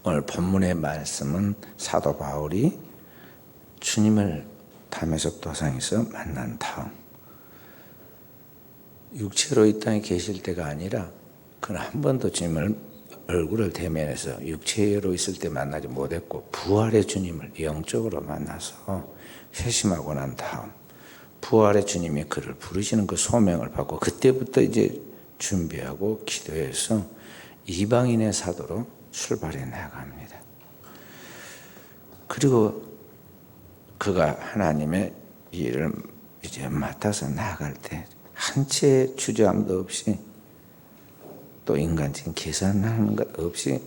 오늘 본문의 말씀은 사도 바울이 주님을 다메섹 도상에서 만난 다음 육체로 이 땅에 계실 때가 아니라 그는 한 번도 주님을 얼굴을 대면해서 육체로 있을 때 만나지 못했고 부활의 주님을 영적으로 만나서 회심하고 난 다음 부활의 주님이 그를 부르시는 그 소명을 받고 그때부터 이제 준비하고 기도해서 이방인의 사도로 출발해 나갑니다. 그리고 그가 하나님의 일을 이제 맡아서 나아갈 때 한 채의 주저함도 없이 또 인간적인 계산하는 것 없이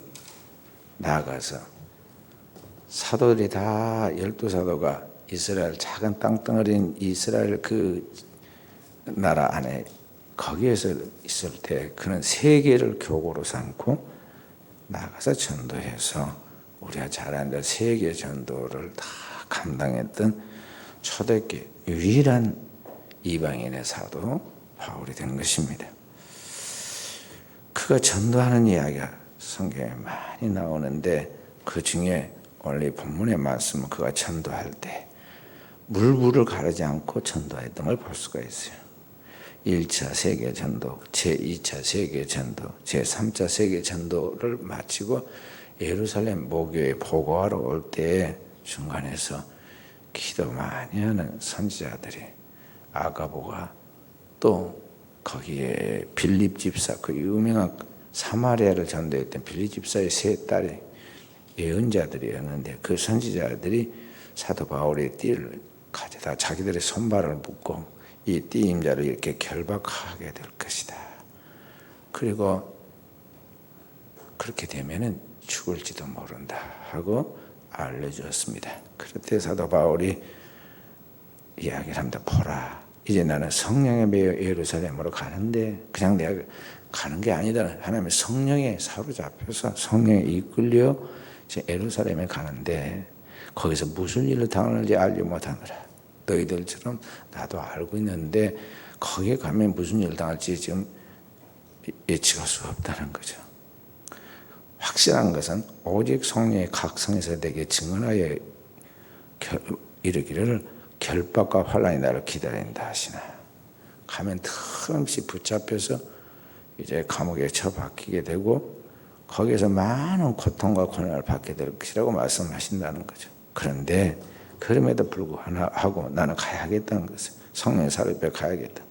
나아가서 사도들이 다 12사도가 이스라엘 작은 땅덩어리인 이스라엘 그 나라 안에 거기에서 있을 때 그는 세계를 교고로 삼고 나가서 전도해서 우리가 잘 아는 세계 전도를 다 감당했던 초대교회 유일한 이방인의 사도 바울이 된 것입니다. 그가 전도하는 이야기가 성경에 많이 나오는데 그 중에 오늘 본문의 말씀은 그가 전도할 때 물불을 가리지 않고 전도했던 걸 볼 수가 있어요. 1차 세계 전도, 제2차 세계 전도, 제3차 세계 전도를 마치고 예루살렘 모교에 보고하러 올 때 중간에서 기도 많이 하는 선지자들이 아가보가 또 거기에 빌립 집사 그 유명한 사마리아를 전도했던 빌립 집사의 세 딸이 예언자들이었는데 그 선지자들이 사도 바울의 띠를 가져다 자기들의 손발을 묶고 이 띠 임자를 이렇게 결박하게 될 것이다. 그리고 그렇게 되면은 죽을지도 모른다 하고 알려주었습니다. 그럴 때 사도 바울이 이야기를 합니다. 보라, 이제 나는 성령에 매여 예루살렘으로 가는데 그냥 내가 가는 게 아니다. 하나님의 성령에 사로잡혀서 성령에 이끌려 이제 예루살렘에 가는데 거기서 무슨 일을 당하는지 알지 못하느라. 너희들처럼 나도 알고 있는데 거기에 가면 무슨 일을 당할지 지금 예측할 수 없다는 거죠. 확실한 것은 오직 성령의 각성에서 내게 증언하여 이르기를 결박과 환난이 나를 기다린다 하시나. 가면 틈없이 붙잡혀서 이제 감옥에 처박히게 되고 거기에서 많은 고통과 고난을 받게 될 것이라고 말씀하신다는 거죠. 그런데 그럼에도 불구하고 나는 가야겠다는 것을 성령의 사로잡혀 가야겠다.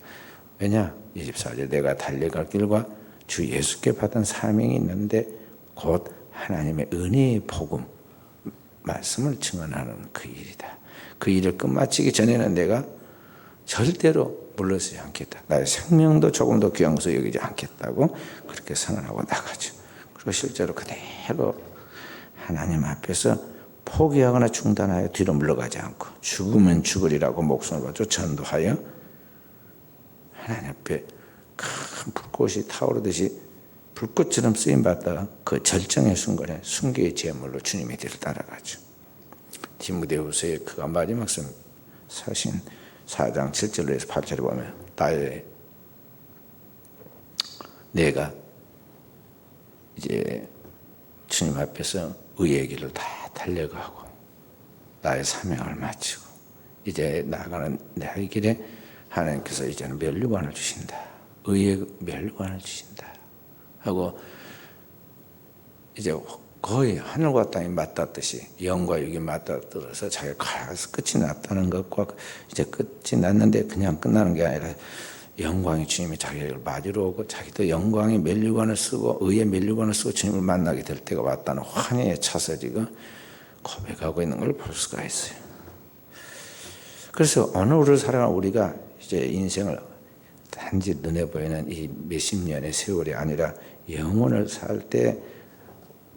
왜냐? 24절 내가 달려갈 길과 주 예수께 받은 사명이 있는데 곧 하나님의 은혜의 복음 말씀을 증언하는 그 일이다. 그 일을 끝마치기 전에는 내가 절대로 물러서지 않겠다. 나의 생명도 조금도 귀한 것을 여기지 않겠다고 그렇게 선언하고 나가죠. 그리고 실제로 그대로 하나님 앞에서 포기하거나 중단하여 뒤로 물러가지 않고 죽으면 죽으리라고 목숨을 바쳐 전도하여 하나님 앞에 큰 불꽃이 타오르듯이 불꽃처럼 쓰임받다가 그 절정의 순간에 순교의 제물로 주님의 뒤를 따라가죠. 디모데후서에 그가 마지막 서신 4장 7절에서 8절에 보면 내가 이제 주님 앞에서 의의 길을 다 달려가고 나의 사명을 마치고 이제 나아가는 나의 길에 하나님께서 이제는 면류관을 주신다. 의의 면류관을 주신다 하고 이제 거의 하늘과 땅이 맞닿듯이 영과 육이 맞닿들어서 자기가 가서 끝이 났다는 것과 이제 끝이 났는데 그냥 끝나는 게 아니라 영광의 주님이 자기를 맞으러 오고 자기도 영광의 면류관을 쓰고 의의 면류관을 쓰고 주님을 만나게 될 때가 왔다는 환희에 차서 지금 고백하고 있는 걸 볼 수가 있어요. 그래서 오늘을 살아가는 우리가 이제 인생을 단지 눈에 보이는 이 몇십 년의 세월이 아니라 영혼을 살 때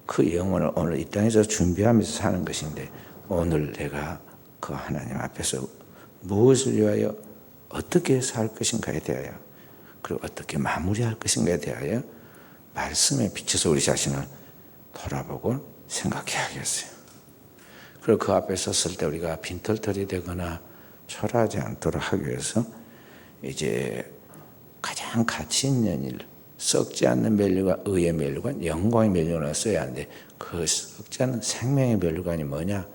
그 영혼을 오늘 이 땅에서 준비하면서 사는 것인데 오늘 내가 그 하나님 앞에서 무엇을 위하여 어떻게 살 것인가에 대하여 그리고 어떻게 마무리할 것인가에 대하여 말씀에 비춰서 우리 자신을 돌아보고 생각해야겠어요. 그리고 그 앞에 섰을 때 우리가 빈털털이 되거나 초라하지 않도록 하기 위해서 이제 가장 가치 있는 일, 썩지 않는 면류관, 의의 면류관, 영광의 면류관을 써야 하는데 그 썩지 않는 생명의 면류관이 뭐냐?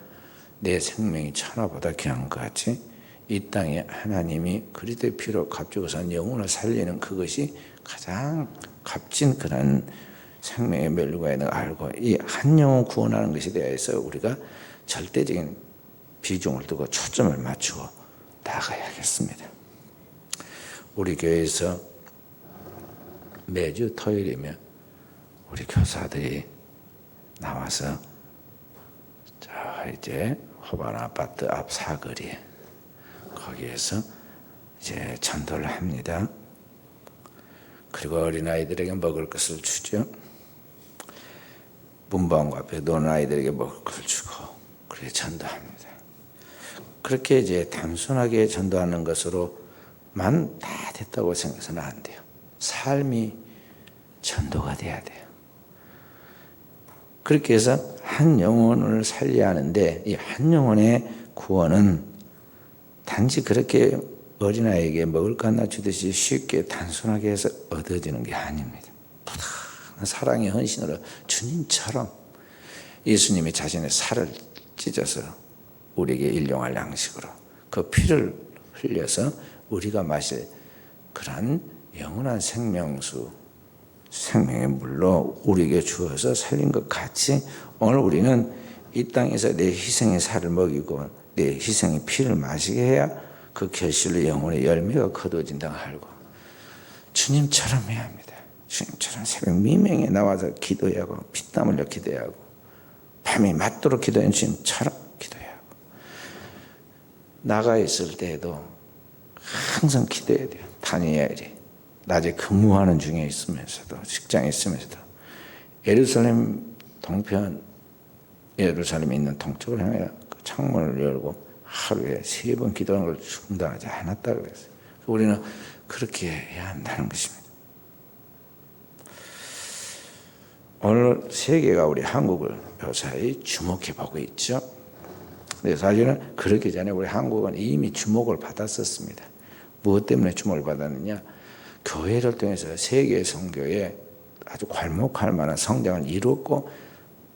내 생명이 천하보다 귀한 것 같이 이 땅에 하나님이 그리스도의 피로 값주고 산 영혼을 살리는 그것이 가장 값진 그런 생명의 면류관을 알고 이 한 영혼 구원하는 것에 대해서 우리가 절대적인 비중을 두고 초점을 맞추고 나가야겠습니다. 우리 교회에서 매주 토요일이면 우리 교사들이 나와서 자 이제 호반 아파트 앞 사거리 거기에서 이제 전도를 합니다. 그리고 어린아이들에게 먹을 것을 주죠. 문방구 앞에 노는 아이들에게 먹을 것을 주고 그렇게 전도합니다. 그렇게 이제 단순하게 전도하는 것으로만 다 됐다고 생각해서는 안 돼요. 삶이 전도가 돼야 돼요. 그렇게 해서 한 영혼을 살려야 하는데 이 한 영혼의 구원은 단지 그렇게 어린아이에게 먹을 것 하나 주듯이 쉽게 단순하게 해서 얻어지는 게 아닙니다. 부단한 사랑의 헌신으로 주님처럼 예수님이 자신의 살을 찢어서 우리에게 일용할 양식으로 그 피를 흘려서 우리가 마실 그런 영원한 생명수 생명의 물로 우리에게 주어서 살린 것 같이 오늘 우리는 이 땅에서 내 희생의 살을 먹이고 내 희생의 피를 마시게 해야 그 결실로 영혼의 열매가 거두어진다고 알고 주님처럼 해야 합니다. 주님처럼 새벽 미명에 나와서 기도해야 하고 피땀 흘려 기도해야 하고 밤이 맞도록 기도하는 주님처럼 기도해야 하고 나가 있을 때에도 항상 기도해야 돼요. 다니엘이 낮에 근무하는 중에 있으면서도 직장에 있으면서도 예루살렘 동편 예루살렘에 있는 동쪽을 향해 그 창문을 열고 하루에 3번 기도하는 걸 중단하지 않았다 그랬어요. 우리는 그렇게 해야 한다는 것입니다. 오늘 세계가 우리 한국을 묘사히 주목해 보고 있죠. 근데 사실은 그렇기 전에 우리 한국은 이미 주목을 받았었습니다. 무엇 때문에 주목을 받았느냐? 교회를 통해서 세계 선교에 아주 괄목할 만한 성장을 이뤘고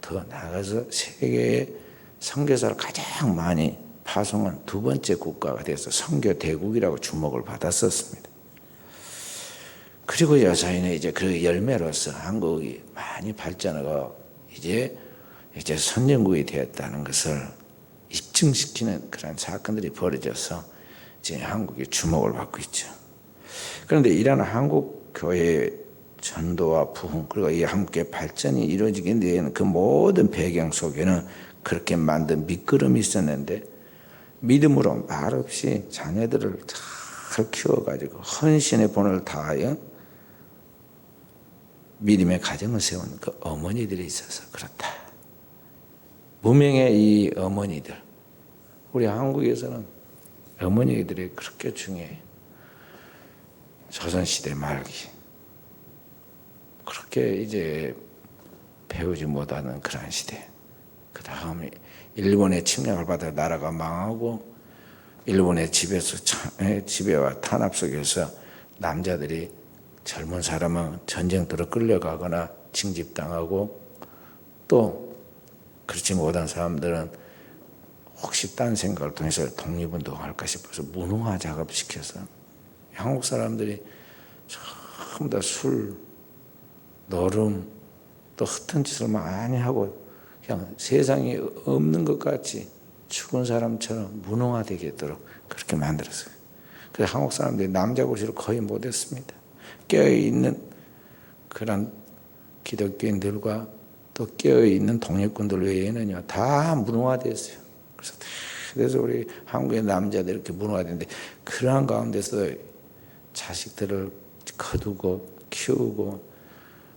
더 나아가서 세계의 선교사를 가장 많이 파송한 두 번째 국가가 돼서 선교 대국이라고 주목을 받았었습니다. 그리고 여사이는 이제 그 열매로서 한국이 많이 발전하고 이제 선진국이 되었다는 것을 입증시키는 그런 사건들이 벌어져서 이제 한국이 주목을 받고 있죠. 그런데 이러한 한국 교회의 전도와 부흥 그리고 이 함께 발전이 이루어지게 되는 그 모든 배경 속에는 그렇게 만든 밑거름이 있었는데 믿음으로 말없이 자녀들을 잘 키워가지고 헌신의 본을 다하여 믿음의 가정을 세운 그 어머니들이 있어서 그렇다. 무명의 이 어머니들 우리 한국에서는 어머니들이 그렇게 중요해요. 조선시대 말기 그렇게 이제 배우지 못하는 그런 시대. 그 다음에 일본의 침략을 받아 나라가 망하고 일본의 지배와 탄압 속에서 남자들이 젊은 사람은 전쟁터로 끌려가거나 징집당하고 또 그렇지 못한 사람들은 혹시 딴 생각을 통해서 독립운동할까 싶어서 무능화 작업시켜서 한국 사람들이 전부 다 술, 노름, 또 흩은 짓을 많이 하고 그냥 세상에 없는 것 같이 죽은 사람처럼 무능화되겠도록 그렇게 만들었어요. 그래서 한국 사람들이 남자 고시를 거의 못했습니다. 깨어있는 그런 기독교인들과 또 깨어있는 독립군들 외에는요 다 무능화됐어요. 그래서 우리 한국의 남자들 이렇게 무능화됐는데 그러한 가운데서 자식들을 거두고 키우고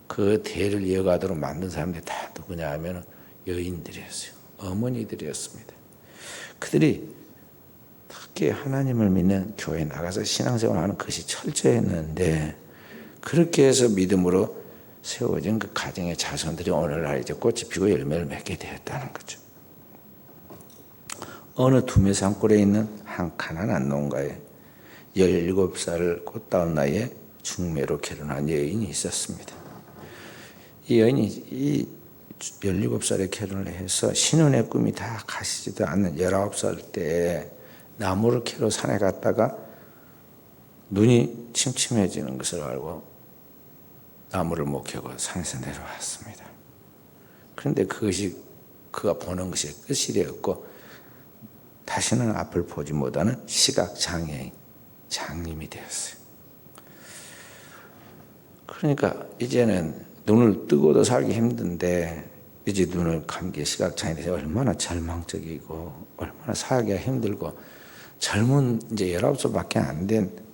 그 대를 이어가도록 만든 사람들이 다 누구냐 하면 여인들이었어요. 어머니들이었습니다. 그들이 특히 하나님을 믿는 교회에 나가서 신앙생활하는 것이 철저했는데 그렇게 해서 믿음으로 세워진 그 가정의 자손들이 오늘날 이제 꽃이 피고 열매를 맺게 되었다는 거죠. 어느 두메 산골에 있는 한 가난한 농가에 17살 꽃다운 나이에 중매로 결혼한 여인이 있었습니다. 이 여인이 17살에 결혼을 해서 신혼의 꿈이 다 가시지도 않는 19살 때에 나무를 캐러 산에 갔다가 눈이 침침해지는 것을 알고 나무를 못 캐고 산에서 내려왔습니다. 그런데 그것이 그가 보는 것이 끝이 되었고 다시는 앞을 보지 못하는 시각장애인, 장님이 되었어요. 그러니까 이제는 눈을 뜨고도 살기 힘든데 이제 눈을 감기에 시각장애인이 얼마나 절망적이고 얼마나 살기가 힘들고 젊은 이제 19살밖에 안 된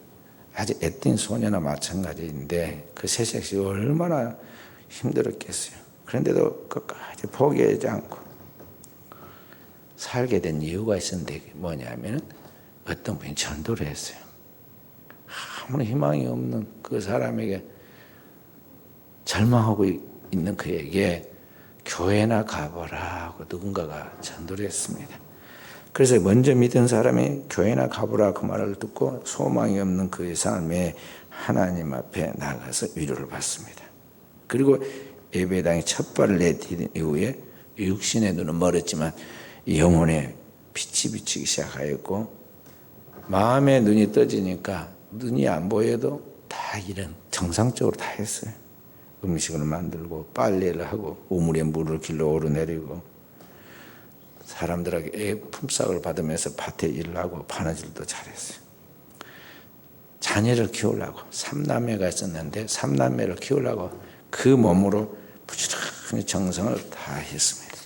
아주 애띤 소녀나 마찬가지인데 그 새색시 얼마나 힘들었겠어요. 그런데도 끝까지 포기하지 않고 살게 된 이유가 있었는데 뭐냐면 어떤 분이 전도를 했어요. 아무런 희망이 없는 그 사람에게 절망하고 있는 그에게 교회나 가보라 하고 누군가가 전도를 했습니다. 그래서 먼저 믿은 사람이 교회나 가보라 그 말을 듣고 소망이 없는 그의 삶에 하나님 앞에 나가서 위로를 받습니다. 그리고 예배당에 첫 발을 내디딘 이후에 육신의 눈은 멀었지만 영혼의 빛이 비치기 시작하였고 마음의 눈이 떠지니까 눈이 안 보여도 다 일은 정상적으로 다 했어요. 음식을 만들고 빨래를 하고 우물에 물을 길러 오르내리고 사람들에게 품삯을 받으면서 밭에 일을 하고 바느질도 잘했어요. 자녀를 키우려고 3남매가 있었는데 3남매를 키우려고 그 몸으로 부지런히 정성을 다했습니다.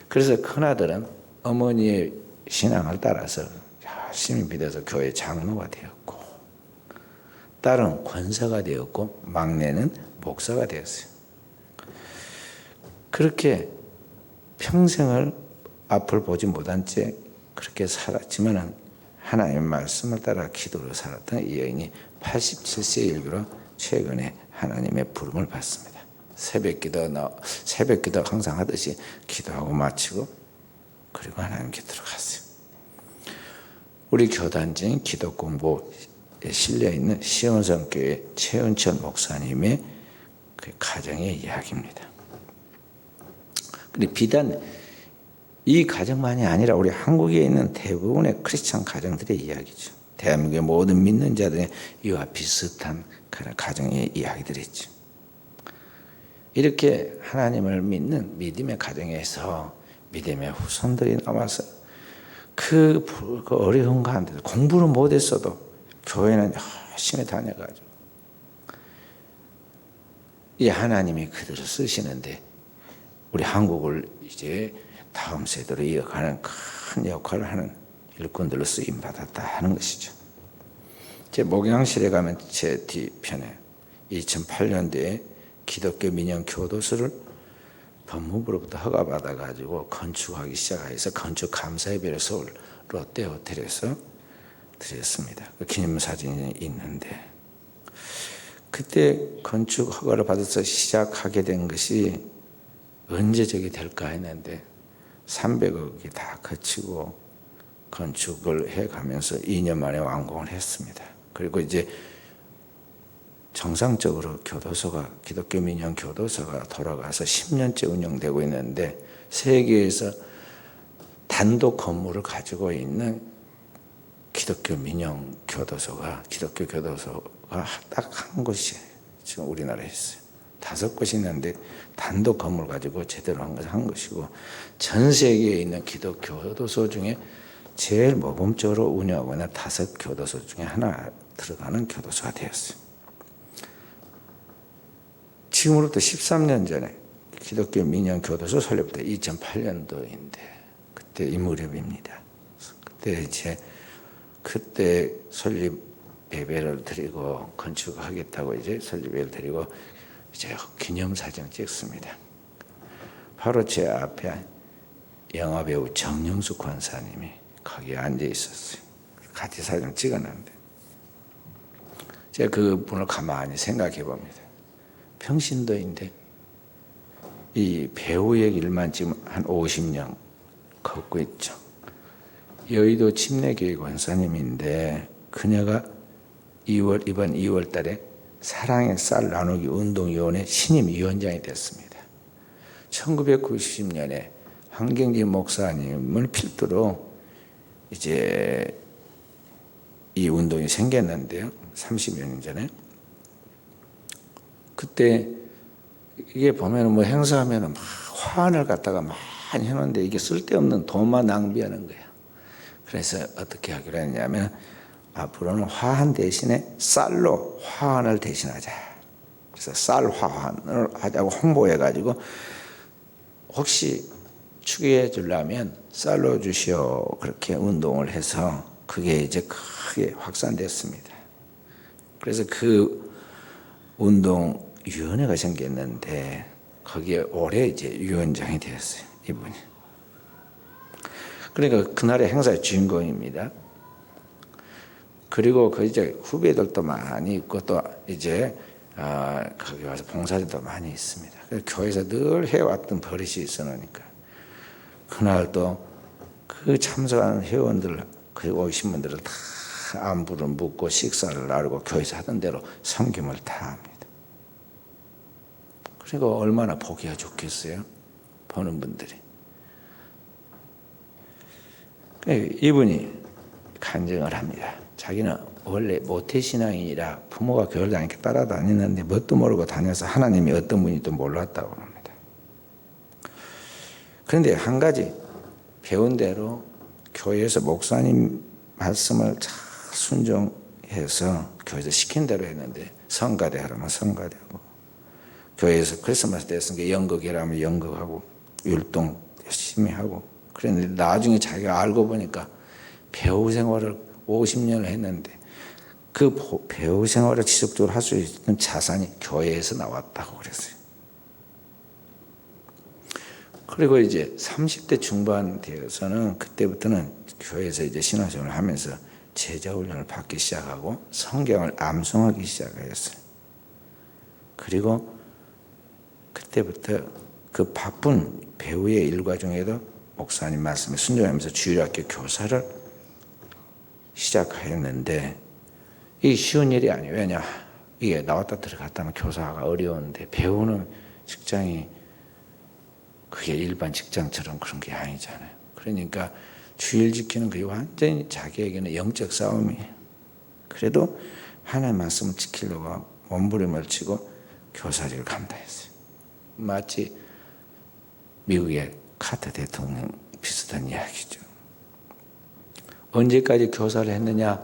그래서 큰아들은 어머니의 신앙을 따라서 열심히 믿어서 교회 장로가 되었고 딸은 권사가 되었고 막내는 목사가 되었어요. 그렇게 평생을 앞을 보지 못한 채 그렇게 살았지만 하나님의 말씀을 따라 기도로 살았던 이 여인이 87세 일기로 최근에 하나님의 부름을 받습니다. 새벽 기도 항상 하듯이 기도하고 마치고 그리고 하나님께 들어갔어요. 우리 교단진 기도 공부에 실려 있는 시온성교회 최은철 목사님의 그 가정의 이야기입니다. 근데 비단 이 가정만이 아니라 우리 한국에 있는 대부분의 크리스찬 가정들의 이야기죠. 대한민국의 모든 믿는 자들의 이와 비슷한 그런 가정의 이야기들이 있죠. 이렇게 하나님을 믿는 믿음의 가정에서 믿음의 후손들이 나와서 그 어려운 가운데 공부를 못했어도 교회는 열심히 다녀가지고 이 하나님이 그들을 쓰시는데 우리 한국을 이제 다음 세대로 이어가는 큰 역할을 하는 일꾼들로 쓰임받았다 하는 것이죠. 제 목양실에 가면 제 뒤편에 2008년도에 기독교 민영 교도소를 법무부로부터 허가받아가지고 건축하기 시작해서 건축 감사예배를 서울 롯데호텔에서 드렸습니다. 그 기념사진이 있는데 그때 건축 허가를 받아서 시작하게 된 것이 언제적이 될까 했는데 300억이 다 거치고 건축을 해가면서 2년 만에 완공을 했습니다. 그리고 이제 정상적으로 교도소가 기독교 민영 교도소가 돌아가서 10년째 운영되고 있는데 세계에서 단독 건물을 가지고 있는 기독교 민영 교도소가 딱 한 곳이 지금 우리나라에 있어요. 5곳이 있는데 단독 건물 가지고 제대로 한 것이고 전 세계에 있는 기독교 교도소 중에 제일 모범적으로 운영하고 있는 5 교도소 중에 하나 들어가는 교도소가 되었어요. 지금으로부터 13년 전에 기독교 민영 교도소 설립부터 2008년도인데 그때 이 무렵입니다. 그때 설립 예배를 드리고 건축하겠다고 이제 설립 예배를 드리고 이제 기념사진 찍습니다. 바로 제 앞에 영화배우 정영숙 권사님이 거기에 앉아 있었어요. 같이 사진 찍었는데 제가 그분을 가만히 생각해 봅니다. 평신도인데 이 배우의 길만 지금 한 50년 걷고 있죠. 여의도 침례교회 권사님인데 그녀가 이번 2월 달에 사랑의 쌀 나누기 운동위원회 신임위원장이 됐습니다. 1990년에 한경진 목사님을 필두로 이제 이 운동이 생겼는데요. 30여 년 전에. 그때 이게 보면은 뭐 행사하면은 막 화환을 갖다가 많이 해놓는데 이게 쓸데없는 돈만 낭비하는 거야. 그래서 어떻게 하기로 했냐면 앞으로는 화환 대신에 쌀로 화환을 대신하자. 그래서 쌀 화환을 하자고 홍보해가지고 혹시 추계해 주려면 쌀로 주시오 그렇게 운동을 해서 그게 이제 크게 확산됐습니다. 그래서 그 운동위원회가 생겼는데 거기에 올해 이제 위원장이 되었어요. 이분이. 그러니까 그날의 행사의 주인공입니다. 그리고 그 이제 후배들도 많이 있고 또 이제 거기 와서 봉사자도 많이 있습니다. 그래서 교회에서 늘 해왔던 버릇이 있으니까 그날 또 그 참석하는 회원들 그리고 오신 분들을 다 안부를 묻고 식사를 나누고 교회에서 하던 대로 섬김을 다 합니다. 그리고 얼마나 보기가 좋겠어요. 보는 분들이. 이분이 간증을 합니다. 자기는 원래 모태신앙이라 부모가 교회를 다니게 따라다니는데 뭣도 모르고 다녀서 하나님이 어떤 분인지도 몰랐다고 합니다. 그런데 한 가지 배운 대로 교회에서 목사님 말씀을 잘 순종해서 교회에서 시킨 대로 했는데 성가대 하라면 성가대하고 교회에서 크리스마스 됐으니까 연극이라면 연극하고 율동 열심히 하고 그런데 나중에 자기가 알고 보니까 배우 생활을 50년을 했는데 그 배우 생활을 지속적으로 할 수 있는 자산이 교회에서 나왔다고 그랬어요. 그리고 이제 30대 중반 되어서는 그때부터는 교회에서 이제 신앙생활을 하면서 제자훈련을 받기 시작하고 성경을 암송하기 시작했어요. 그리고 그때부터 그 바쁜 배우의 일과 중에도 목사님 말씀에 순종하면서 주일학교 교사를 시작했는데 이게 쉬운 일이 아니에요. 왜냐? 이게 나왔다 들어갔다 하면 교사가 어려운데 배우는 직장이 그게 일반 직장처럼 그런 게 아니잖아요. 그러니까 주일 지키는 그게 완전히 자기에게는 영적 싸움이에요. 그래도 하나님의 말씀을 지키려고 몸부림을 치고 교사직을 감당했어요. 마치 미국의 카터 대통령 비슷한 이야기죠. 언제까지 교사를 했느냐?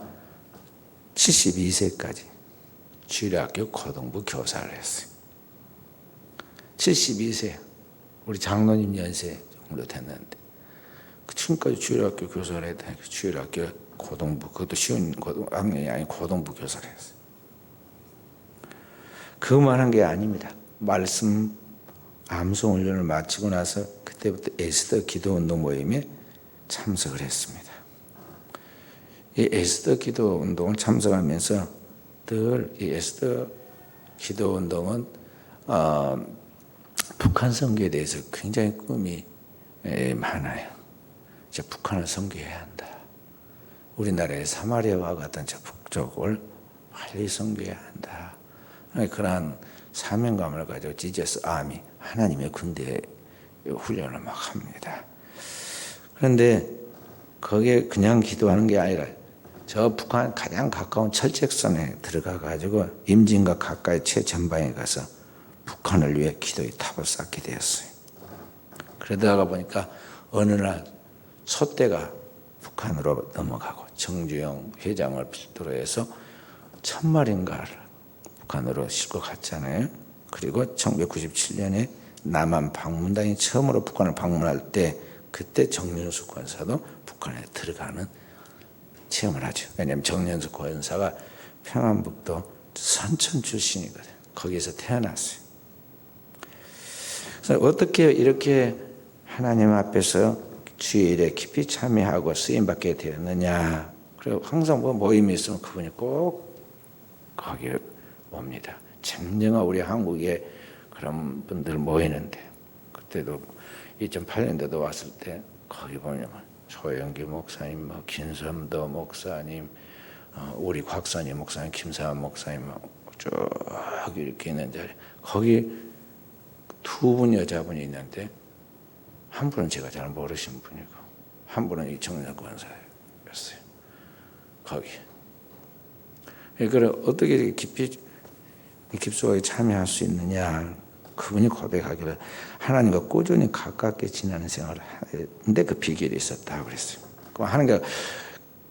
72세까지 주일학교 고등부 교사를 했어요. 72세, 우리 장로님 연세 정도 됐는데 그 지금까지 주일학교 교사를 했다니까. 주일학교 고등부, 그것도 쉬운 학년이 아닌 고등부 교사를 했어요. 그만한 게 아닙니다. 말씀 암송 훈련을 마치고 나서 그때부터 에스더 기도운동 모임에 참석을 했습니다. 이 에스더 기도운동을 참석하면서 늘 이 에스더 기도운동은 북한 선교에 대해서 굉장히 꿈이 많아요. 이제 북한을 선교해야 한다. 우리나라의 사마리아와 같은 저 북쪽을 빨리 선교해야 한다. 그러한 사명감을 가지고 지저스 아미, 하나님의 군대 훈련을 막 합니다. 그런데 거기에 그냥 기도하는 게 아니라 저 북한 가장 가까운 철책선에 들어가 가지고 임진과 가까이 최전방에 가서 북한을 위해 기도의 탑을 쌓게 되었어요. 그러다가 보니까 어느 날 소떼가 북한으로 넘어가고 정주영 회장을 필두로 해서 1000마리인가를 북한으로 싣고 갔잖아요. 그리고 1997년에 남한 방문단이 처음으로 북한을 방문할 때 그때 정윤숙 권사도 북한에 들어가는 체험을 하죠. 왜냐하면 정윤숙 권사가 평안북도 선천 출신이거든요. 거기에서 태어났어요. 그래서 어떻게 이렇게 하나님 앞에서 주일에 깊이 참여하고 쓰임받게 되었느냐. 그리고 항상 뭐 모임이 있으면 그분이 꼭 거기에 옵니다. 정정한 우리 한국에 그런 분들 모이는데 그때도 2008년도도 왔을 때 거기 보면 조영기 목사님, 김섬도 목사님, 우리 곽선희 목사님, 김사환 목사님 쭉 이렇게 있는데 거기 두 분 여자분이 있는데 한 분은 제가 잘 모르신 분이고 한 분은 이 정년 권사였어요. 거기. 그래 어떻게 깊숙하게 참여할 수 있느냐? 그분이 고백하기를 하나님과 꾸준히 가깝게 지내는 생활을 하는데 그 비결이 있었다고 그랬어요. 그럼 하나님과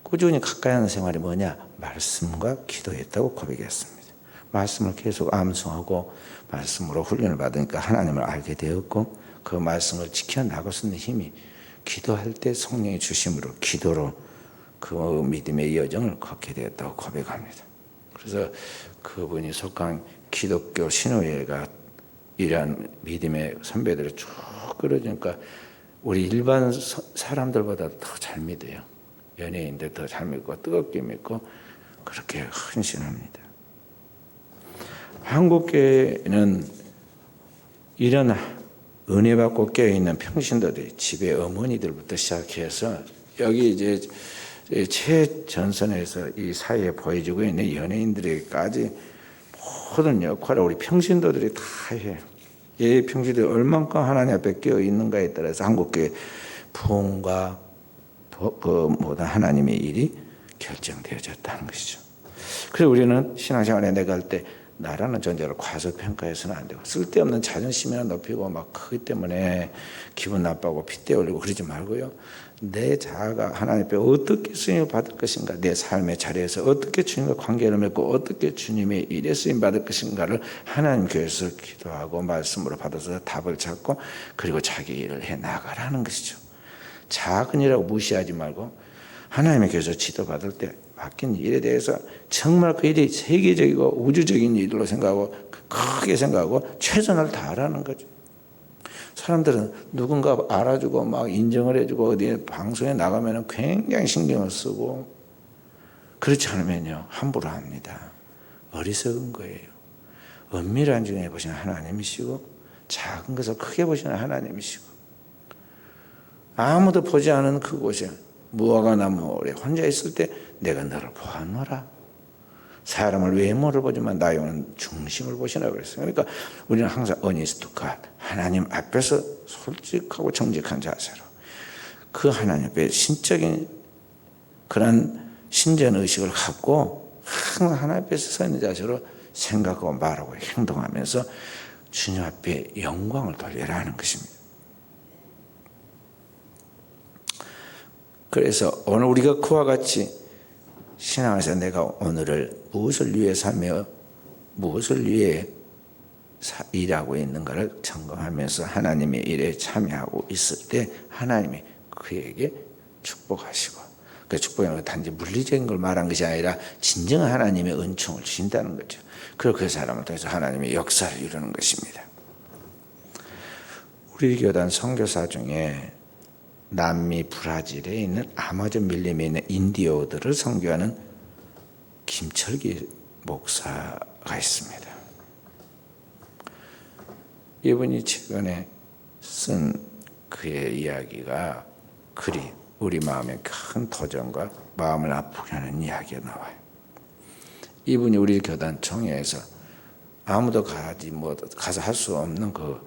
꾸준히 가까이 하는 생활이 뭐냐? 말씀과 기도였다고 고백했습니다. 말씀을 계속 암송하고 말씀으로 훈련을 받으니까 하나님을 알게 되었고 그 말씀을 지켜나갈 수 있는 힘이 기도할 때 성령의 주심으로 기도로 그 믿음의 여정을 걷게 되었다고 고백합니다. 그래서 그분이 속한 기독교 신호회가 이러한 믿음의 선배들을 쭉 끌어주니까 우리 일반 사람들보다 더 잘 믿어요. 연예인들 더 잘 믿고 뜨겁게 믿고 그렇게 헌신합니다. 한국교회는 이런 은혜 받고 깨어있는 평신도들이 집에 어머니들부터 시작해서 여기 이제 최전선에서 이 사회에 보여지고 있는 연예인들에게까지 모든 역할을 우리 평신도들이 다 해요. 이 평신도들이 얼만큼 하나님 앞에 깨어 있는가에 따라서 한국교회 부흥과 하나님의 일이 결정되어졌다는 것이죠. 그래서 우리는 신앙생활에 내갈 때 나라는 존재를 과소평가해서는 안 되고 쓸데없는 자존심이나 높이고 막 그것 때문에 기분 나빠하고 핏대 올리고 그러지 말고요. 내 자아가 하나님 앞에 어떻게 쓰임을 받을 것인가, 내 삶의 자리에서 어떻게 주님과 관계를 맺고 어떻게 주님의 일에 쓰임 받을 것인가를 하나님 교회에서 기도하고 말씀으로 받아서 답을 찾고 그리고 자기 일을 해 나가라는 것이죠. 작은 일이라고 무시하지 말고 하나님의 교회에서 지도받을 때 맡긴 일에 대해서 정말 그 일이 세계적이고 우주적인 일로 생각하고 크게 생각하고 최선을 다하라는 거죠. 사람들은 누군가 알아주고 막 인정을 해주고 어디 방송에 나가면 굉장히 신경을 쓰고 그렇지 않으면요 함부로 합니다. 어리석은 거예요. 은밀한 중에 보시는 하나님이시고 작은 것을 크게 보시는 하나님이시고 아무도 보지 않은 그곳에 무화과 나무 아래 혼자 있을 때 내가 너를 보았노라. 사람을 외모를 보지만 나의 중심을 보시라 그랬어요. 그러니까 우리는 항상 어니스트카 하나님 앞에서 솔직하고 정직한 자세로 그 하나님 앞에 신적인 그런 신전 의식을 갖고 항상 하나님 앞에서 서 있는 자세로 생각하고 말하고 행동하면서 주님 앞에 영광을 돌리라는 것입니다. 그래서 오늘 우리가 그와 같이 신앙에서 내가 오늘을 무엇을 위해 살며 무엇을 위해 일하고 있는가를 점검하면서 하나님의 일에 참여하고 있을 때 하나님이 그에게 축복하시고 그 축복은 단지 물리적인 걸 말한 것이 아니라 진정한 하나님의 은총을 주신다는 거죠. 그리고 그 사람을 통해서 하나님의 역사를 이루는 것입니다. 우리 교단 선교사 중에 남미 브라질에 있는 아마존 밀림에 있는 인디오들을 선교하는 김철기 목사가 있습니다. 이분이 최근에 쓴 그의 이야기가 글이 우리 마음에 큰 도전과 마음을 아프게 하는 이야기가 나와요. 이분이 우리 교단 총회에서 아무도 가서 할 수 없는 그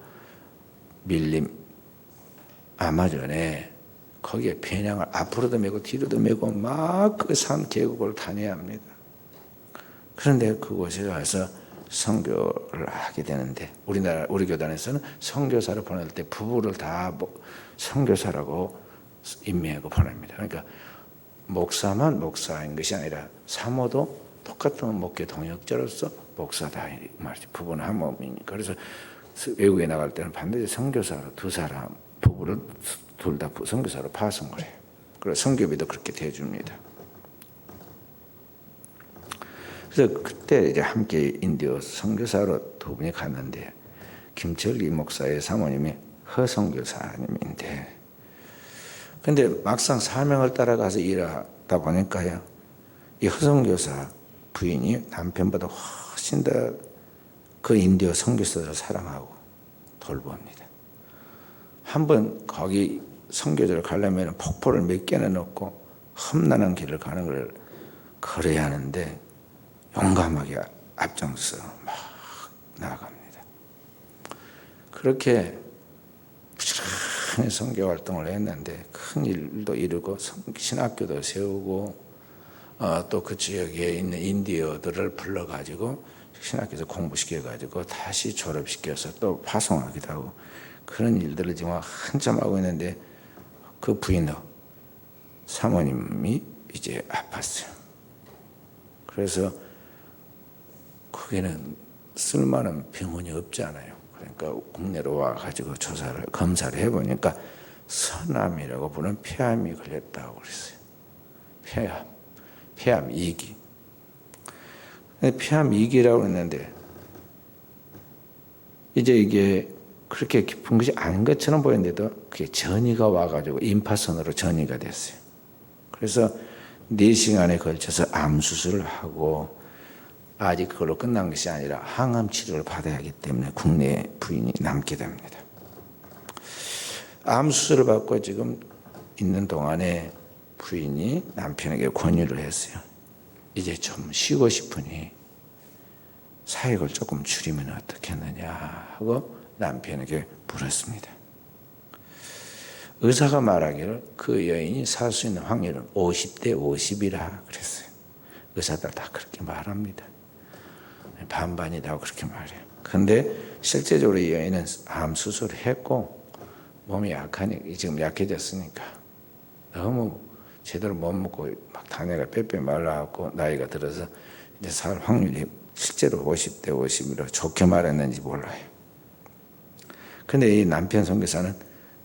밀림 아마존에 거기에 배낭을 앞으로도 메고 뒤로도 메고 막 그 산 계곡을 다녀야 합니다. 그런데 그곳에 가서 선교를 하게 되는데 우리 교단에서는 선교사를 보낼 때 부부를 다 선교사라고 임명하고 보냅니다. 그러니까 목사만 목사인 것이 아니라 사모도 똑같은 목회 동역자로서 목사다 이 말이죠. 부부는 한 몸이니까. 그래서 외국에 나갈 때는 반드시 선교사로 두 사람 부부를 둘 다 선교사로 파송을 해요. 그래서 선교비도 그렇게 대줍니다. 그래서 그때 이제 함께 인디오 선교사로 두 분이 갔는데 김철기 목사의 사모님이 허선교사님인데 근데 막상 사명을 따라가서 일하다 보니까요 이 허선교사 부인이 남편보다 훨씬 더 그 인디오 선교사를 사랑하고 돌봅니다. 한번 거기 선교지를 가려면 폭포를 몇 개나 넣고 험난한 길을 가는 걸 걸어야 하는데 용감하게 앞장서 막 나아갑니다. 그렇게 부지런히 선교 활동을 했는데 큰 일도 이루고 신학교도 세우고 또 그 지역에 있는 인디어들을 불러가지고 신학교에서 공부시켜가지고 다시 졸업시켜서 또 파송하기도 하고 그런 일들을 지금 한참 하고 있는데 그 부인도 사모님이 이제 아팠어요. 그래서 거기는 쓸만한 병원이 없잖아요. 그러니까 국내로 와가지고 검사를 해보니까 서남이라고 부르는 폐암이 걸렸다고 그랬어요. 폐암 2기. 폐암 2기라고 했는데 이제 이게 그렇게 깊은 것이 아닌 것처럼 보였는데도 그게 전이가 와가지고 임파선으로 전이가 됐어요. 그래서 4시간에 걸쳐서 암 수술을 하고 아직 그걸로 끝난 것이 아니라 항암 치료를 받아야 하기 때문에 국내에 부인이 남게 됩니다. 암 수술을 받고 지금 있는 동안에 부인이 남편에게 권유를 했어요. 이제 좀 쉬고 싶으니 사역을 조금 줄이면 어떻겠느냐 하고 남편에게 물었습니다. 의사가 말하기를 그 여인이 살 수 있는 확률은 50대 50이라 그랬어요. 의사들 다 그렇게 말합니다. 반반이라고 그렇게 말해요. 그런데 실제적으로 이 여인은 암 수술을 했고 몸이 약하니 지금 약해졌으니까 너무 제대로 못 먹고 막 다내가 빼빼 말라갖고 나이가 들어서 이제 살 확률이 실제로 50대 50이라 좋게 말했는지 몰라요. 근데 이 남편 선교사는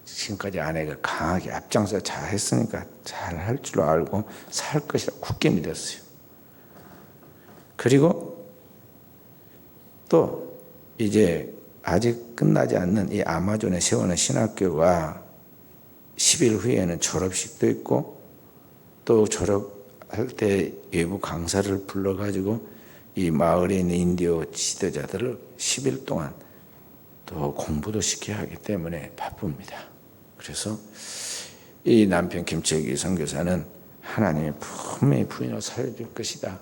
지금까지 아내가 강하게 앞장서 잘 했으니까 잘 할 줄 알고 살 것이라 굳게 믿었어요. 그리고 또 이제 아직 끝나지 않는 이 아마존에 세우는 신학교가 10일 후에는 졸업식도 있고 또 졸업할 때 외부 강사를 불러가지고 이 마을에 있는 인디오 지도자들을 10일 동안 또 공부도 시켜야 하기 때문에 바쁩니다. 그래서 이 남편 김철기 선교사는 하나님이 분명히 부인을 살려줄 것이다.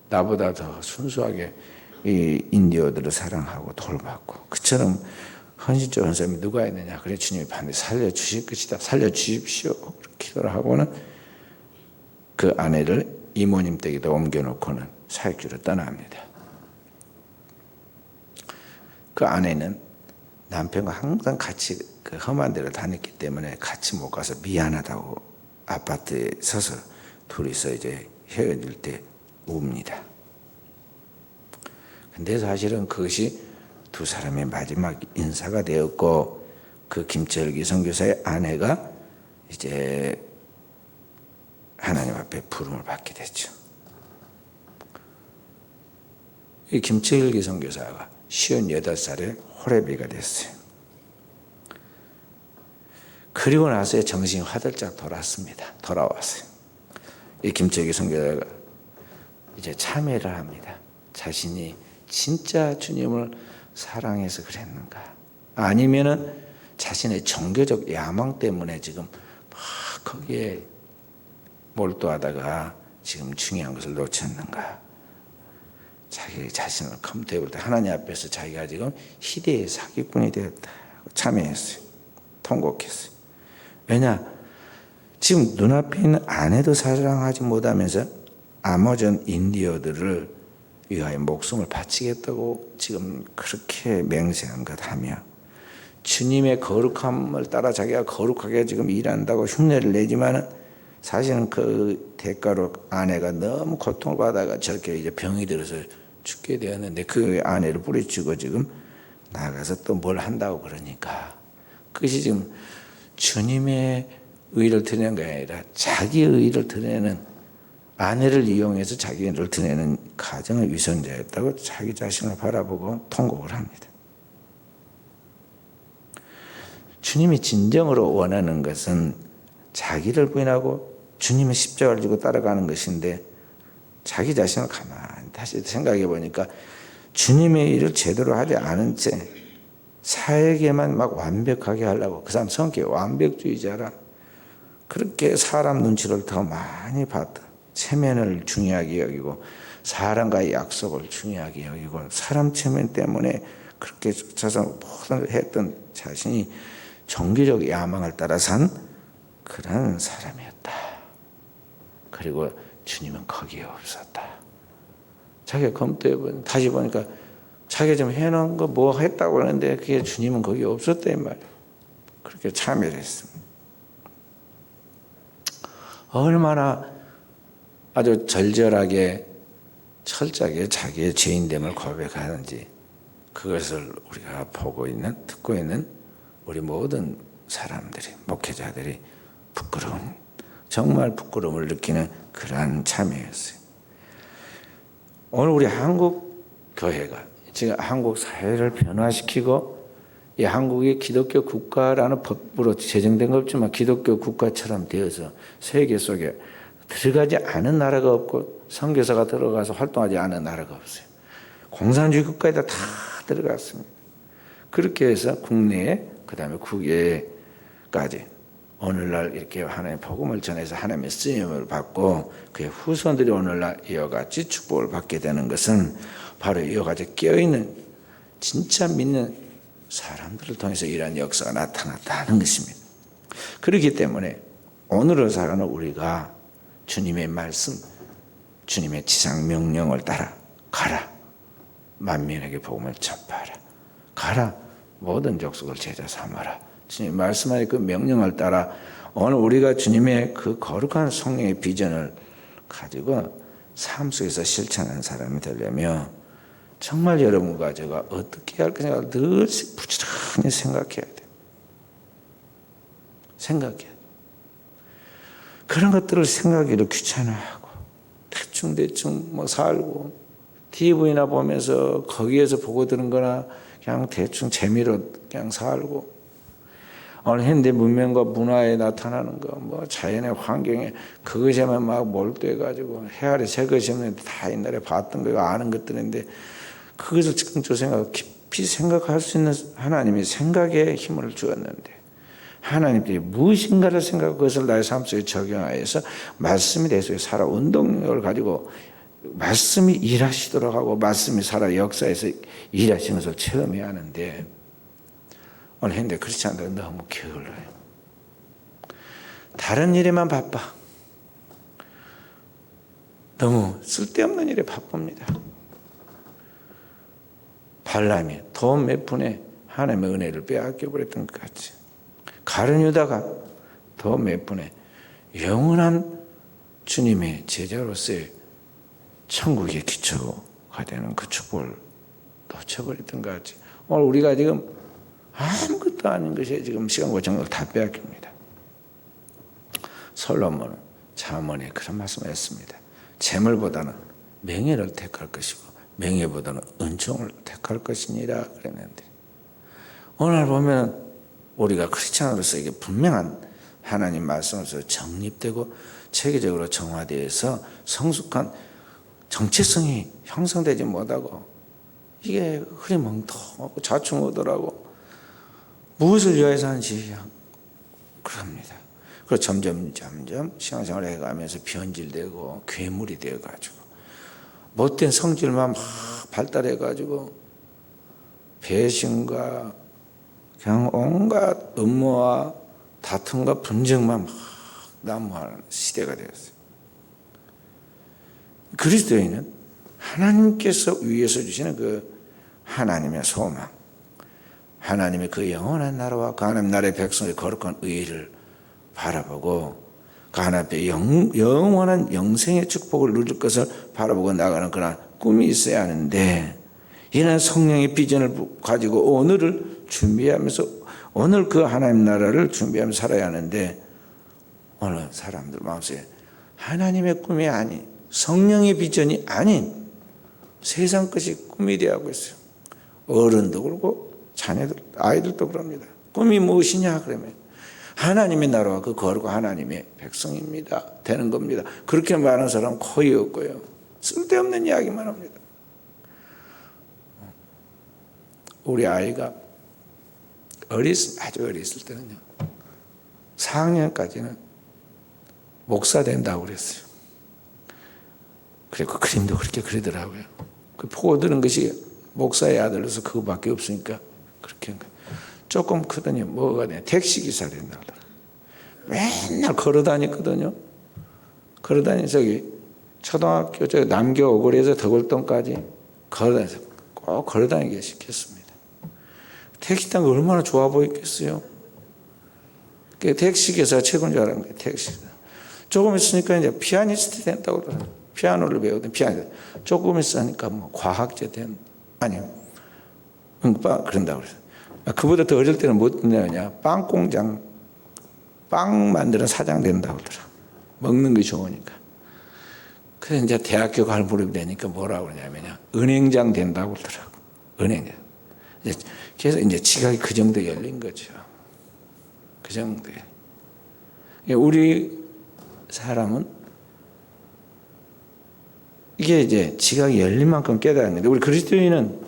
나보다 더 순수하게 이 인디오들을 사랑하고 돌봤고 그처럼 헌신적인 사람이 누가 있느냐. 그래 주님이 반드시 살려주실 것이다. 살려주십시오. 그렇게 기도를 하고는 그 아내를 이모님 댁에다 옮겨놓고는 사역지로 떠납니다. 그 아내는 남편과 항상 같이 그 험한 데를 다녔기 때문에 같이 못 가서 미안하다고 아파트에 서서 둘이서 이제 헤어질 때 웁니다. 근데 사실은 그것이 두 사람의 마지막 인사가 되었고 그 김철기 선교사의 아내가 이제 하나님 앞에 부름을 받게 됐죠. 이 김철기 선교사가 58살에 호레비가 됐어요. 그리고 나서 정신이 화들짝 돌아왔어요. 이 김철기 선교사가 이제 참회를 합니다. 자신이 진짜 주님을 사랑해서 그랬는가? 아니면은 자신의 종교적 야망 때문에 지금 막 거기에 몰두하다가 지금 중요한 것을 놓쳤는가? 자기 자신을 검토해볼 때 하나님 앞에서 자기가 지금 희대의 사기꾼이 되었다. 참회했어요. 통곡했어요. 왜냐? 지금 눈앞에 있는 아내도 사랑하지 못하면서 아마존 인디어들을 위하여 목숨을 바치겠다고 지금 그렇게 맹세한 것 하며 주님의 거룩함을 따라 자기가 거룩하게 지금 일한다고 흉내를 내지만은 사실은 그 대가로 아내가 너무 고통을 받아가 저렇게 이제 병이 들어서 죽게 되었는데 그 아내를 뿌리치고 지금 나가서 또 뭘 한다고 그러니까 그것이 지금 주님의 의를 드러내는 게 아니라 자기의 의를 드러내는 아내를 이용해서 자기를 드러내는 가정의 위선자였다고 자기 자신을 바라보고 통곡을 합니다. 주님이 진정으로 원하는 것은 자기를 부인하고 주님의 십자가를 지고 따라가는 것인데 자기 자신을 가만히 다시 생각해 보니까 주님의 일을 제대로 하지 않은 채 사에게만 막 완벽하게 하려고 그 사람 성격이 완벽주의자라 그렇게 사람 눈치를 더 많이 봤다. 체면을 중요하게 여기고 사람과의 약속을 중요하게 여기고 사람 체면 때문에 그렇게 쫓아서 모든 했던 자신이 종교적 야망을 따라 산 그런 사람이었다. 그리고 주님은 거기에 없었다. 자기가 검토해보니 다시 보니까 자기가 좀 해놓은 거 뭐 했다고 하는데 그게 주님은 거기에 없었다 이 말이에요. 그렇게 참여를 했습니다. 얼마나 아주 절절하게 철저하게 자기의 죄인됨을 고백하는지 그것을 우리가 보고 있는 듣고 있는 우리 모든 사람들이 목회자들이 부끄러운 정말 부끄러움을 느끼는 그러한 참여였어요. 오늘 우리 한국 교회가 지금 한국 사회를 변화시키고 이 한국이 기독교 국가라는 법으로 제정된 거 없지만 기독교 국가처럼 되어서 세계 속에 들어가지 않은 나라가 없고 선교사가 들어가서 활동하지 않은 나라가 없어요. 공산주의 국가에다 다 들어갔습니다. 그렇게 해서 국내에 그다음에 국외까지 오늘날 이렇게 하나님의 복음을 전해서 하나님의 쓰임을 받고 그의 후손들이 오늘날 이와 같이 축복을 받게 되는 것은 바로 이와 같이 깨어있는 진짜 믿는 사람들을 통해서 이러한 역사가 나타났다는 것입니다. 그렇기 때문에 오늘을 살아가는 우리가 주님의 말씀, 주님의 지상 명령을 따라 가라. 만민에게 복음을 전파하라. 가라. 모든 족속을 제자 삼아라. 주님 말씀하신 그 명령을 따라 오늘 우리가 주님의 그 거룩한 성령의 비전을 가지고 삶 속에서 실천하는 사람이 되려면 정말 여러분과 제가 어떻게 할 것인가 늘 부지런히 생각해야 돼요. 생각해야 돼요. 그런 것들을 생각하기도 귀찮아하고 대충 뭐 살고 TV나 보면서 거기에서 보고 들은 거나 그냥 대충 재미로 그냥 살고 오늘 현대 문명과 문화에 나타나는 거 뭐 자연의 환경에 그것에만 막 몰두해가지고 헤아려 새것이 없는데 다 옛날에 봤던 거 아는 것들인데 그것을 지금껏 깊이 생각할 수 있는 하나님이 생각에 힘을 주었는데 하나님들이 무엇인가를 생각하고 그것을 나의 삶 속에 적용하여서 말씀이 내 속에 살아 운동력을 가지고 말씀이 일하시도록 하고 말씀이 살아 역사에서 일하시는 것을 체험해야 하는데 오늘 현대 크리스찬들은 너무 게을러요. 다른 일에만 바빠. 너무 쓸데없는 일에 바쁩니다. 발람이 돈 몇 푼에 하나님의 은혜를 빼앗겨버렸던 것 같이 가룟 유다가 돈 몇 푼에 영원한 주님의 제자로서의 천국의 기초가 되는 그 축복을 놓쳐버렸던 것 같이 오늘 우리가 지금 아무것도 아닌 것이 지금 시간과 정력을 다 빼앗깁니다. 솔로몬은 잠언에 그런 말씀을 했습니다. 재물보다는 명예를 택할 것이고 명예보다는 은총을 택할 것이니라 그랬는데 오늘 보면 우리가 크리스찬으로서 이게 분명한 하나님 말씀으로서 정립되고 체계적으로 정화되어서 성숙한 정체성이 형성되지 못하고 이게 흐리멍텅하고 자충우돌하고 무엇을 위해서 하는지 그럽니다. 그리고 점점 신앙생활을 해가면서 변질되고 괴물이 되어가지고 못된 성질만 막 발달해가지고 배신과 그냥 온갖 음모와 다툼과 분쟁만 막 난무하는 시대가 되었어요. 그리스도인은 하나님께서 위에서 주시는 그 하나님의 소망, 하나님의 그 영원한 나라와 그 하나님 나라의 백성의 거룩한 의를 바라보고 그 하나님의 영원한 영생의 축복을 누릴 것을 바라보고 나가는 그런 꿈이 있어야 하는데 이런 성령의 비전을 가지고 오늘을 준비하면서 오늘 그 하나님 나라를 준비하면서 살아야 하는데 오늘 사람들 마음속에 하나님의 꿈이 아닌 성령의 비전이 아닌 세상 것이 꿈이 되어가고 있어요. 어른도 그렇고 자녀들, 아이들도 그럽니다. 꿈이 무엇이냐 그러면 하나님의 나라와 그 거룩한 하나님의 백성입니다. 되는 겁니다. 그렇게 말하는 사람은 거의 없고요. 쓸데없는 이야기만 합니다. 우리 아이가 아주 어렸을 때는요. 4학년까지는 목사 된다고 그랬어요. 그리고 그림도 그렇게 그리더라고요. 그 보고 들은 것이 목사의 아들로서 그거밖에 없으니까 그렇게 한 거예요. 조금 크더니 뭐가 돼? 택시기사 된다 하더라고요. 맨날 걸어 다녔거든요. 걸어 다니 저기 초등학교 저 남교 오거리에서 덕월동까지 걸어 다녀서 꼭 걸어 다니게 시켰습니다. 택시 타는 거 얼마나 좋아 보였겠어요. 택시기사 최고인 줄 알았는데 택시기사. 조금 있으니까 이제 피아니스트 된다고 그러더라고요. 피아노를 배우든 피아니스트. 조금 있으니까 뭐 과학자 된 아니요. 그런다고 그래서. 그보다 더 어릴 때는 뭐 됐냐냐. 빵 공장 빵 만드는 사장 된다고 그러더라고요. 먹는 게 좋으니까. 그래서 이제 대학교 갈 무렵이 되니까 뭐라고 그러냐면요. 은행장 된다고 그러더라고요. 은행장. 그래서 이제 지각이 그 정도 열린 거죠. 그 정도에. 우리 사람은 이게 이제 지각이 열린 만큼 깨달았는데 우리 그리스도인은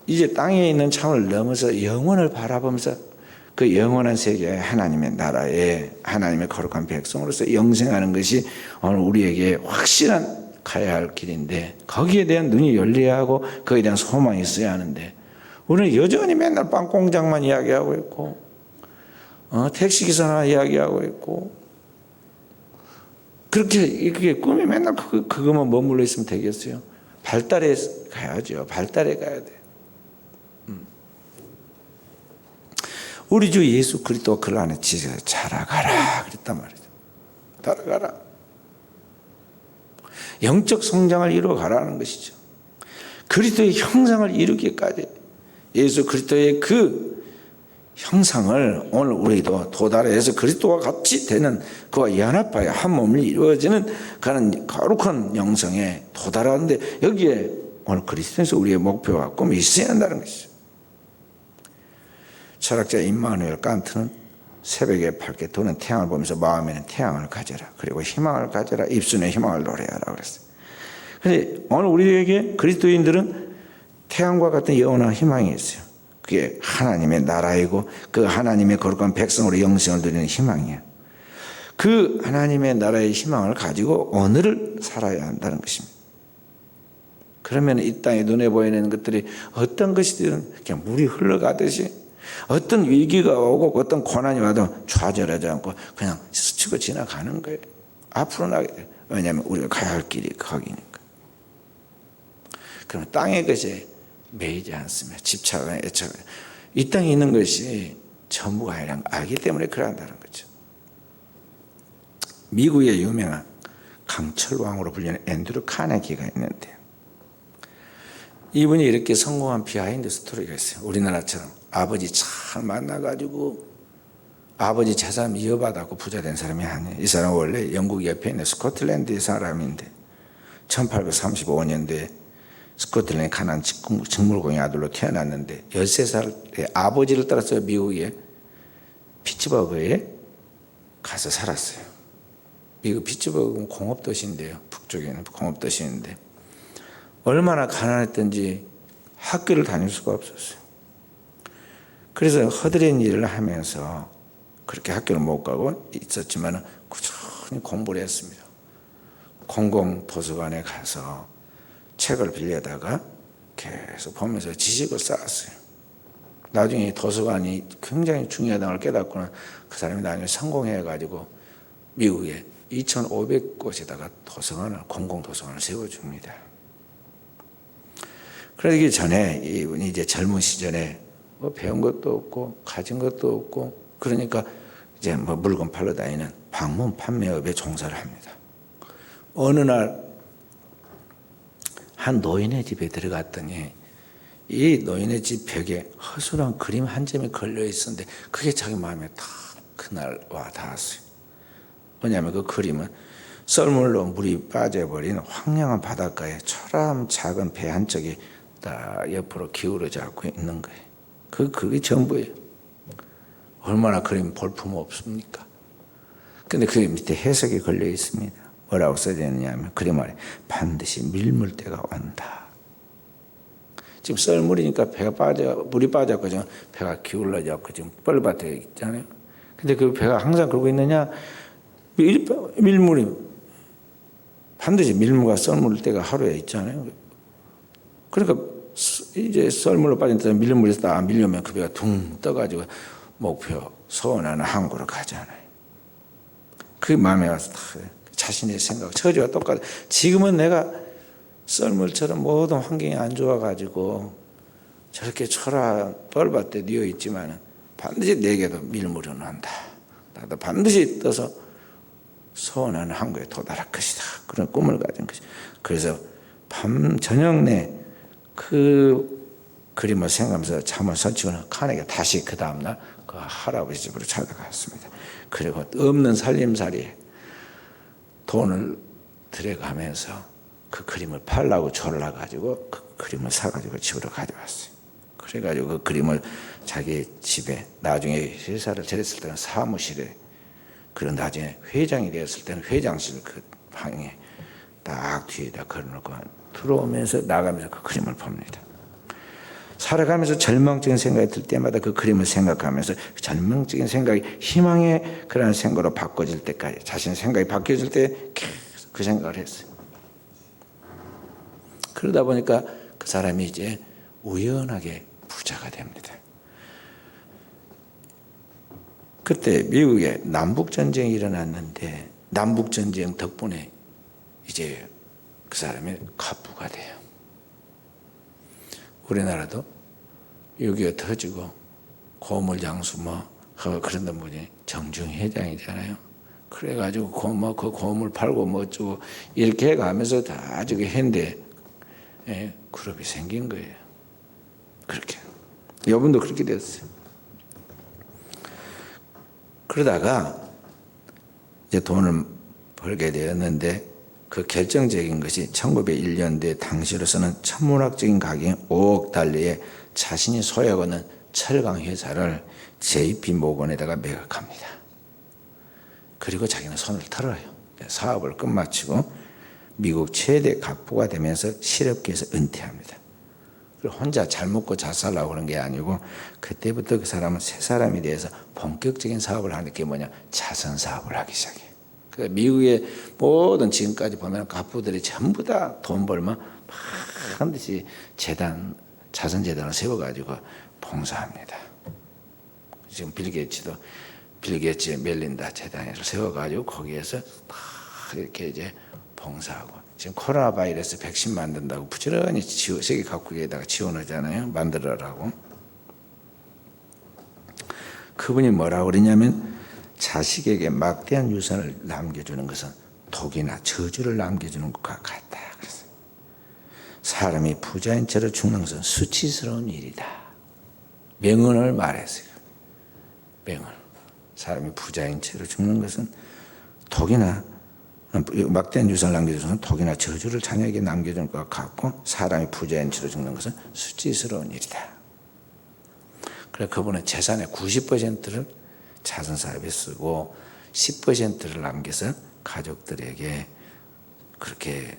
이제 땅에 있는 참을 넘어서 영원을 바라보면서 그 영원한 세계에 하나님의 나라에 하나님의 거룩한 백성으로서 영생하는 것이 오늘 우리에게 확실한 가야 할 길인데 거기에 대한 눈이 열려야 하고 거기에 대한 소망이 있어야 하는데 우리는 여전히 맨날 빵 공장만 이야기하고 있고 택시기사나 이야기하고 있고 그렇게 그게 꿈이 맨날 그것만 머물러 있으면 되겠어요? 발달해 가야죠. 발달해 가야 돼요. 우리 주 예수 그리스도가 그 안에 지져서 자라가라 그랬단 말이죠. 자라가라. 영적 성장을 이루어가라는 것이죠. 그리스도의 형상을 이루기까지 예수 그리스도의 그 형상을 오늘 우리도 도달해서 그리스도와 같이 되는 그와 연합하여 한 몸이 이루어지는 그런 거룩한 영성에 도달하는데 여기에 오늘 그리스도에서 우리의 목표와 꿈이 있어야 한다는 것이죠. 철학자 임마누엘 칸트는 새벽에 밝게 도는 태양을 보면서 마음에는 태양을 가져라. 그리고 희망을 가져라. 입술에 희망을 노래하라 그랬어요. 그런데 오늘 우리에게 그리스도인들은 태양과 같은 영원한 희망이 있어요. 그게 하나님의 나라이고 그 하나님의 거룩한 백성으로 영생을 드리는 희망이에요. 그 하나님의 나라의 희망을 가지고 오늘을 살아야 한다는 것입니다. 그러면 이 땅에 눈에 보이는 것들이 어떤 것이든 그냥 물이 흘러가듯이 어떤 위기가 오고 어떤 고난이 와도 좌절하지 않고 그냥 스치고 지나가는 거예요. 앞으로 나게 돼요. 왜냐하면 우리가 가야 할 길이 거기니까. 그럼 땅의 것에 매이지 않습니다. 집착은 애착은. 이 땅에 있는 것이 전부가 아니라는 걸 알기 때문에 그런다는 거죠. 미국의 유명한 강철왕으로 불리는 앤드류 카네기가 있는데요. 이분이 이렇게 성공한 비하인드 스토리가 있어요. 우리나라처럼 아버지 잘 만나가지고 아버지 재산 이어받았고 부자 된 사람이 아니에요. 이 사람은 원래 영국 옆에 있는 스코틀랜드의 사람인데 1835년도에 스코틀랜드 가난 직물공의 아들로 태어났는데 13살에 아버지를 따라서 미국의 피츠버그에 가서 살았어요. 미국 피츠버그는 공업도시인데요. 북쪽에 있는 공업도시인데 얼마나 가난했던지 학교를 다닐 수가 없었어요. 그래서 허드렛 일을 하면서 그렇게 학교를 못 가고 있었지만 꾸준히 공부를 했습니다. 공공도서관에 가서 책을 빌려다가 계속 보면서 지식을 쌓았어요. 나중에 도서관이 굉장히 중요하다는 걸 깨닫고는 그 사람이 나중에 성공해가지고 미국에 2,500곳에다가 도서관을, 공공도서관을 세워줍니다. 그러기 전에 이분이 이제 젊은 시절에 뭐 배운 것도 없고 가진 것도 없고 그러니까 이제 뭐 물건 팔러 다니는 방문 판매업에 종사를 합니다. 어느 날 한 노인의 집에 들어갔더니 이 노인의 집 벽에 허술한 그림 한 점이 걸려 있었는데 그게 자기 마음에 딱 그날 와 닿았어요. 뭐냐면 그 그림은 썰물로 물이 빠져버린 황량한 바닷가에 초라한 작은 배 한 척이 딱 옆으로 기울어져 갖고 있는 거예요. 그게 전부예요. 얼마나 그림 볼품 없습니까? 근데 그 밑에 해석이 걸려 있습니다. 뭐라고 써져 있느냐면 그림 아래 반드시 밀물 때가 온다. 지금 썰물이니까 배가 물이 빠져갖고 지금 배가 기울어져갖고 지금 뻘밭에 있잖아요. 근데 그 배가 항상 그러고 있느냐? 밀물이 반드시 밀물과 썰물 때가 하루에 있잖아요. 그러니까 이제 썰물로 빠진 때 밀물에서 딱 밀려면 그 배가 둥 떠가지고 목표 소원하는 항구로 가잖아요. 그 마음에 와서 다 자신의 생각, 처지와 똑같아. 지금은 내가 썰물처럼 모든 환경이 안 좋아가지고 저렇게 초라한 뻘밭에 뉘어 있지만 반드시 내게도 밀물이 온다. 나도 반드시 떠서 소원하는 항구에 도달할 것이다. 그런 꿈을 가진 것이. 그래서 밤 저녁 내 그 그림을 생각하면서 잠을 설치고는 카네기가 다시 그 다음날 그 할아버지 집으로 찾아갔습니다. 그리고 없는 살림살이에 돈을 들여가면서 그 그림을 팔라고 졸라가지고 그 그림을 사가지고 집으로 가져왔어요. 그래가지고 그 그림을 자기 집에 나중에 회사를 차렸을 때는 사무실에, 그리고 나중에 회장이 되었을 때는 회장실 그 방에 딱 뒤에다 걸어놓고 들어오면서 나가면서 그 그림을 봅니다. 살아가면서 절망적인 생각이 들 때마다 그 그림을 생각하면서 절망적인 생각이 희망의 그런 생각으로 바꿔질 때까지, 자신의 생각이 바뀌어질 때 계속 그 생각을 했어요. 그러다 보니까 그 사람이 이제 우연하게 부자가 됩니다. 그때 미국에 남북전쟁이 일어났는데 남북전쟁 덕분에 이제 그 사람이 갑부가 돼요. 우리나라도 6.25 터지고 고물장수 그런 분이 정중 회장이잖아요. 그래가지고 그 고물 팔고 어쩌고 이렇게 해가면서 다 저기 했는데 그룹이 생긴 거예요. 그렇게. 여분도 그렇게 됐어요. 그러다가 이제 돈을 벌게 되었는데 그 결정적인 것이 1901년도에 당시로서는 천문학적인 가격이 5억 달러에 자신이 소유하고 있는 철강 회사를 JP 모건에다가 매각합니다. 그리고 자기는 손을 털어요. 사업을 끝마치고 미국 최대 갑부가 되면서 실업계에서 은퇴합니다. 그리고 혼자 잘 먹고 잘 살라고 그런 게 아니고 그때부터 그 사람은 새 사람이 돼서 본격적인 사업을 하는 게 뭐냐, 자선 사업을 하기 시작해요. 미국의 모든 지금까지 보면 갑부들이 전부 다 돈 벌면 반드시 재단, 자선재단을 세워가지고 봉사합니다. 지금 빌 게이츠의 멜린다 재단을 세워가지고 거기에서 다 이렇게 이제 봉사하고, 지금 코로나 바이러스 백신 만든다고 부지런히 세계 각국에다가 지원하잖아요. 만들어라고. 그분이 뭐라고 그러냐면 자식에게 막대한 유산을 남겨주는 것은 독이나 저주를 남겨주는 것과 같다. 그랬어요. 사람이 부자인 채로 죽는 것은 수치스러운 일이다. 명언을 말했어요. 명언. 사람이 부자인 채로 죽는 것은 독이나 막대한 유산을 남겨주는 것은 독이나 저주를 자녀에게 남겨주는 것과 같고, 사람이 부자인 채로 죽는 것은 수치스러운 일이다. 그래서 그분은 재산의 90%를 자선사업에 쓰고 10%를 남겨서 가족들에게 그렇게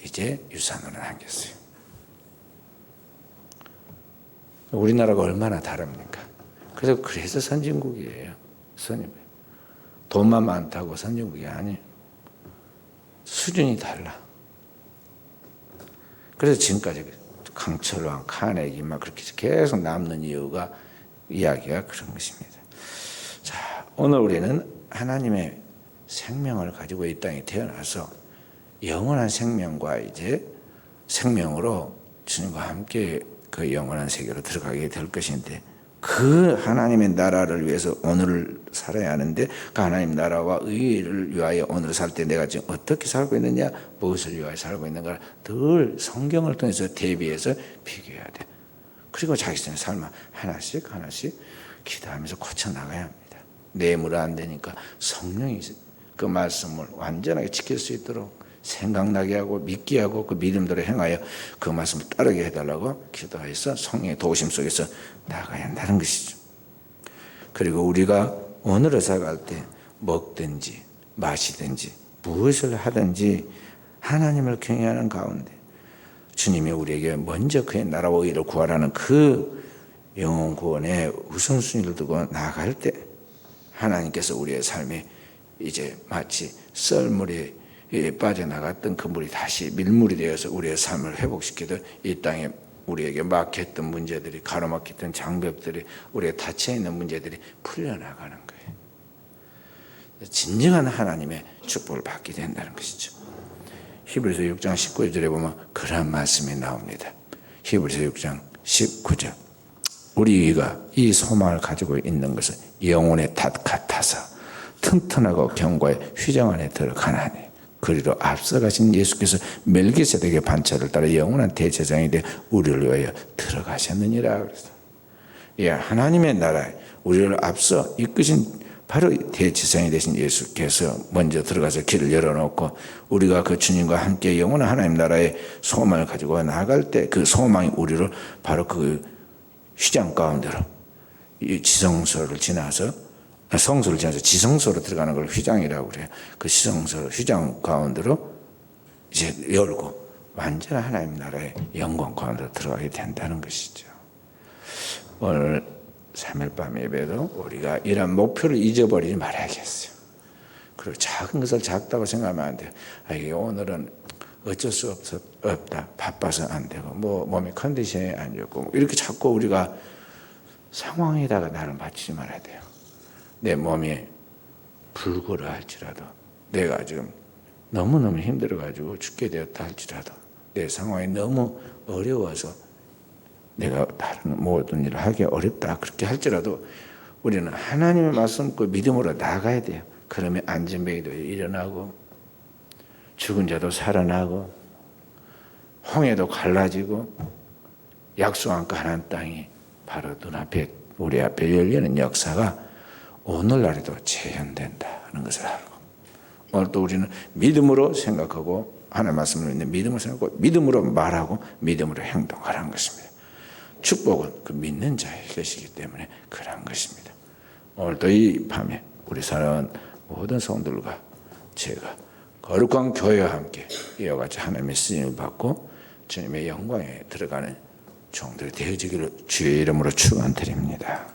이제 유산으로 남겼어요. 우리나라가 얼마나 다릅니까? 그래서 선진국이에요. 돈만 많다고 선진국이 아니에요. 수준이 달라. 그래서 지금까지 강철왕, 카네기 그렇게 계속 남는 이야기가 그런 것입니다. 자, 오늘 우리는 하나님의 생명을 가지고 이 땅에 태어나서 영원한 생명과 이제 생명으로 주님과 함께 그 영원한 세계로 들어가게 될 것인데, 그 하나님의 나라를 위해서 오늘을 살아야 하는데, 그 하나님 나라와 의를 위하여 오늘을 살 때 내가 지금 어떻게 살고 있느냐, 무엇을 위하여 살고 있는가 늘 성경을 통해서 대비해서 비교해야 돼. 그리고 자기 삶을 하나씩 기도하면서 고쳐나가야 합니다. 뇌물은 안 되니까 성령이 그 말씀을 완전하게 지킬 수 있도록 생각나게 하고 믿게 하고 그 믿음대로 행하여 그 말씀을 따르게 해달라고 기도해서 성령의 도우심 속에서 나가야 한다는 것이죠. 그리고 우리가 오늘을 살아갈 때 먹든지 마시든지 무엇을 하든지 하나님을 경외하는 가운데 주님이 우리에게 먼저 그의 나라와 의를 구하라는 그 영혼 구원의 우선순위를 두고 나아갈 때 하나님께서 우리의 삶에 이제 마치 썰물에 빠져나갔던 그 물이 다시 밀물이 되어서 우리의 삶을 회복시키듯 이 땅에 우리에게 막혔던 문제들이, 가로막혔던 장벽들이, 우리가 닫혀있는 문제들이 풀려나가는 거예요. 진정한 하나님의 축복을 받게 된다는 것이죠. 히브리서 6장 19절에 보면 그런 말씀이 나옵니다. 히브리서 6장 19절. 우리가 이 소망을 가지고 있는 것은 영혼의 탓 같아서 튼튼하고 견고의 휘장 안에 들어가나니 그리로 앞서가신 예수께서 멜기세덱의 반차를 따라 영원한 대제사장이 되어 우리를 위하여 들어가셨느니라. 그래서 하나님의 나라에 우리를 앞서 이끄신 바로 대제사장이 되신 예수께서 먼저 들어가서 길을 열어놓고 우리가 그 주님과 함께 영원한 하나님 나라의 소망을 가지고 나아갈 때 그 소망이 우리를 바로 그 휘장 가운데로, 이 지성소를 지나서, 성소를 지나서 지성소로 들어가는 걸 휘장이라고 그래요. 그 지성소, 휘장 가운데로 이제 열고 완전한 하나님 나라의 영광 가운데로 들어가게 된다는 것이죠. 오늘 3일 밤 예배도 우리가 이런 목표를 잊어버리지 말아야겠어요. 그리고 작은 것을 작다고 생각하면 안 돼요. 이게 오늘은 어쩔 수 없다. 바빠서 안 되고, 몸의 컨디션이 안 좋고, 이렇게 자꾸 우리가 상황에다가 나를 맞추지 말아야 돼요. 내 몸이 불구라 할지라도, 내가 지금 너무너무 힘들어가지고 죽게 되었다 할지라도, 내 상황이 너무 어려워서 내가 다른 모든 일을 하기 어렵다 그렇게 할지라도 우리는 하나님의 말씀 그 믿음으로 나가야 돼요. 그러면 안전병이도 일어나고 죽은 자도 살아나고 홍해도 갈라지고 약속한 가나안 땅이 바로 눈앞에 우리 앞에 열리는 역사가 오늘날에도 재현된다는 것을 알고, 오늘 또 우리는 믿음으로 생각하고 하나님의 말씀을 믿는 믿음으로 생각하고 믿음으로 말하고 믿음으로 행동하라는 것입니다. 축복은 그 믿는 자의 것이기 때문에 그러한 것입니다. 오늘도 이 밤에 우리 사랑하는 모든 성들과 제가 거룩한 교회와 함께 이와 같이 하나님의 쓰임을 받고 주님의 영광에 들어가는 종들이 되어지기를 주의 이름으로 축원드립니다.